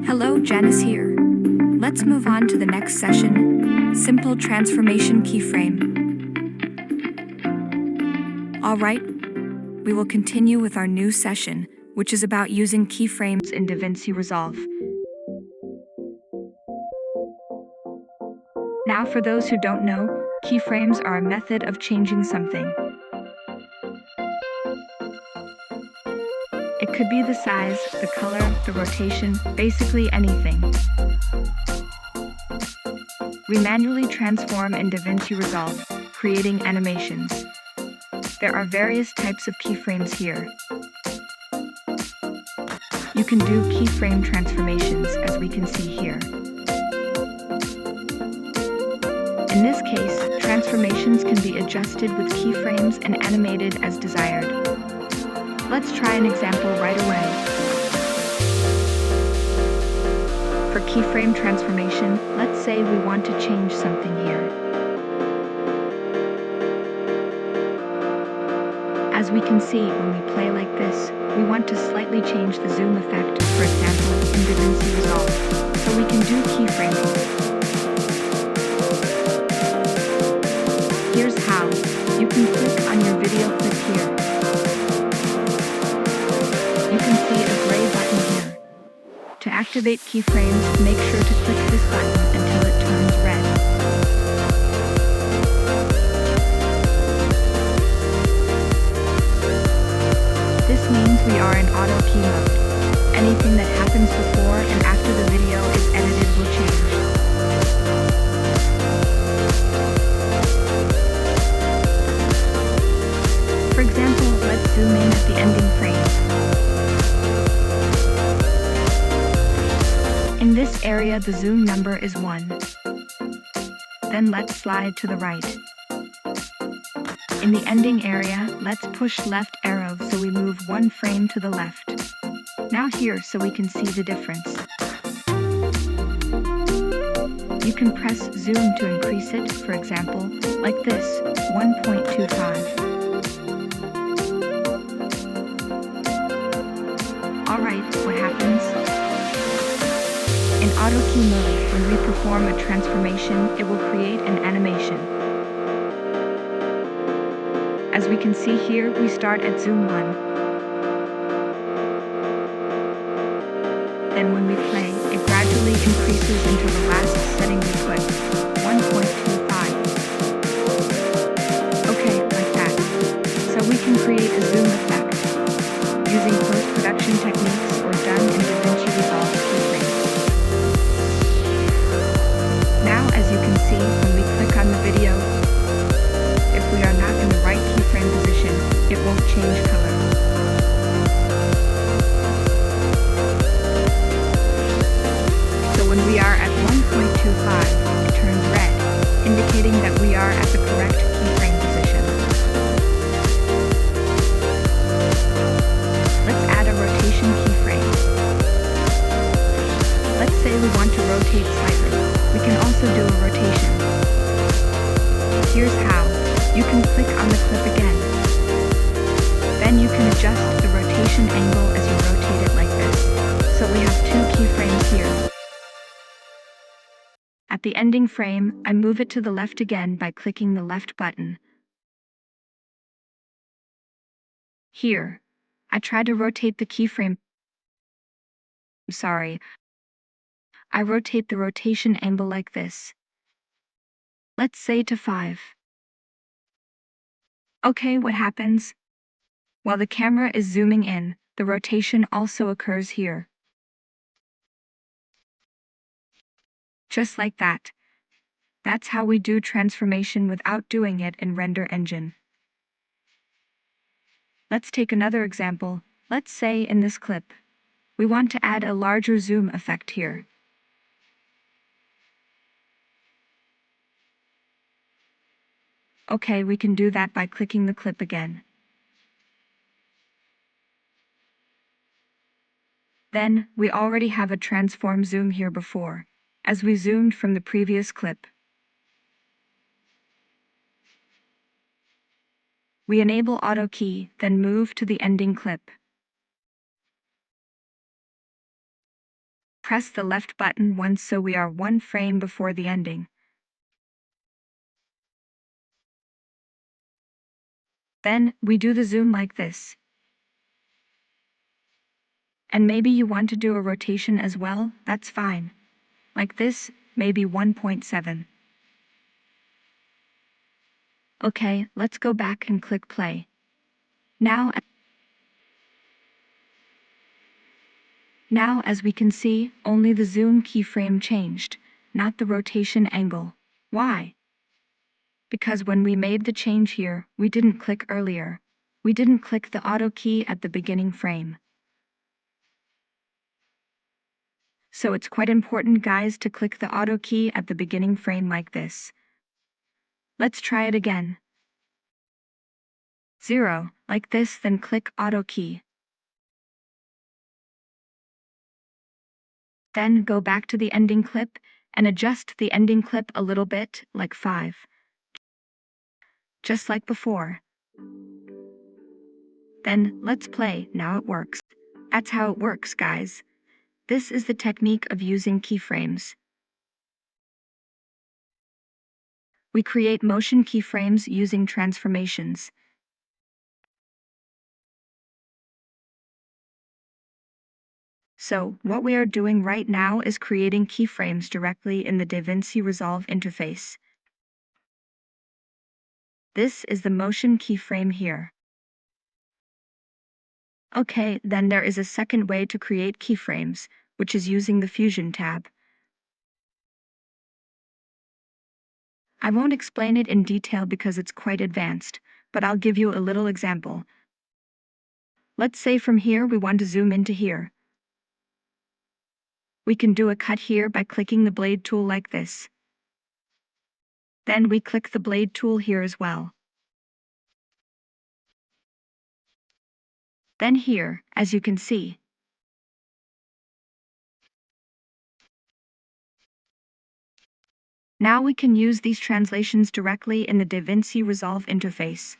Hello, Janice here. Let's move on to the next session, Simple Transformation Keyframe. Alright, we will continue with our new session, which is about using keyframes in DaVinci Resolve. Now, for those who don't know, keyframes are a method of changing something. It could be the size, the color, the rotation, basically anything. We manually transform in DaVinci Resolve, creating animations. There are various types of keyframes here. You can do keyframe transformations, as we can see here. In this case, transformations can be adjusted with keyframes and animated as desired. Let's try an example right away. For keyframe transformation, let's say we want to change something here. As we can see, when we play like this, we want to slightly change the zoom effect, for example, in DaVinci Resolve, so we can do keyframing. Here's how. You can click on your video clip here. You can see a gray button here. To activate keyframes, make sure to click this button until it turns red. This means we are in auto key mode. Anything that happens before and after the video is edited will change. For example, let's zoom in at the ending frame. In this area, the zoom number is 1. Then let's slide to the right. In the ending area, let's push left arrow so we move 1 frame to the left. Now here so we can see the difference. You can press zoom to increase it, for example, like this, 1.25. Alright, what happens? In auto key mode, when we perform a transformation, it will create an animation. As we can see here, we start at zoom 1. Then when we play, it gradually increases until the last setting we put, 1.25. Okay, like that. So we can create a zoom effect, using post-production techniques or done in DaVinci Resolve keyframes. Now, as you can see, when we click on the video, if we are not in the right keyframe position, it won't change color. So when we are at 1.25, it turns red, indicating that we are at the correct keyframe position. Let's add a rotation keyframe. Let's say we want to rotate slightly. We can also do a rotation. Here's how. You can click on the clip again. Then you can adjust the rotation angle as you rotate it like this. So we have 2 keyframes here. At the ending frame, I move it to the left again by clicking the left button. Here, I try to rotate the keyframe. Sorry. I rotate the rotation angle like this. Let's say to 5. Okay, what happens? While the camera is zooming in, the rotation also occurs here. Just like that. That's how we do transformation without doing it in Render Engine. Let's take another example. Let's say in this clip, we want to add a larger zoom effect here. Okay, we can do that by clicking the clip again. Then, we already have a transform zoom here before, as we zoomed from the previous clip. We enable auto key, then move to the ending clip. press the left button once so we are one frame before the ending. Then, we do the zoom like this. And maybe you want to do a rotation as well, that's fine. Like this, maybe 1.7. Okay, let's go back and click play. Now, as we can see, only the zoom keyframe changed, not the rotation angle. Why? Because when we made the change here, we didn't click earlier. We didn't click the auto key at the beginning frame. So it's quite important, guys, to click the auto key at the beginning frame like this. Let's try it again. 0, like this, then click auto key. Then go back to the ending clip and adjust the ending clip a little bit, like 5. Just like before. Then let's play. Now it works. That's how it works, guys. This is the technique of using keyframes. We create motion keyframes using transformations. So, what we are doing right now is creating keyframes directly in the DaVinci Resolve interface. This is the motion keyframe here. Okay, then there is a second way to create keyframes, which is using the Fusion tab. I won't explain it in detail because it's quite advanced, but I'll give you a little example. Let's say from here we want to zoom into here. We can do a cut here by clicking the blade tool like this. Then we click the blade tool here as well. Then here, as you can see, now we can use these translations directly in the DaVinci Resolve interface.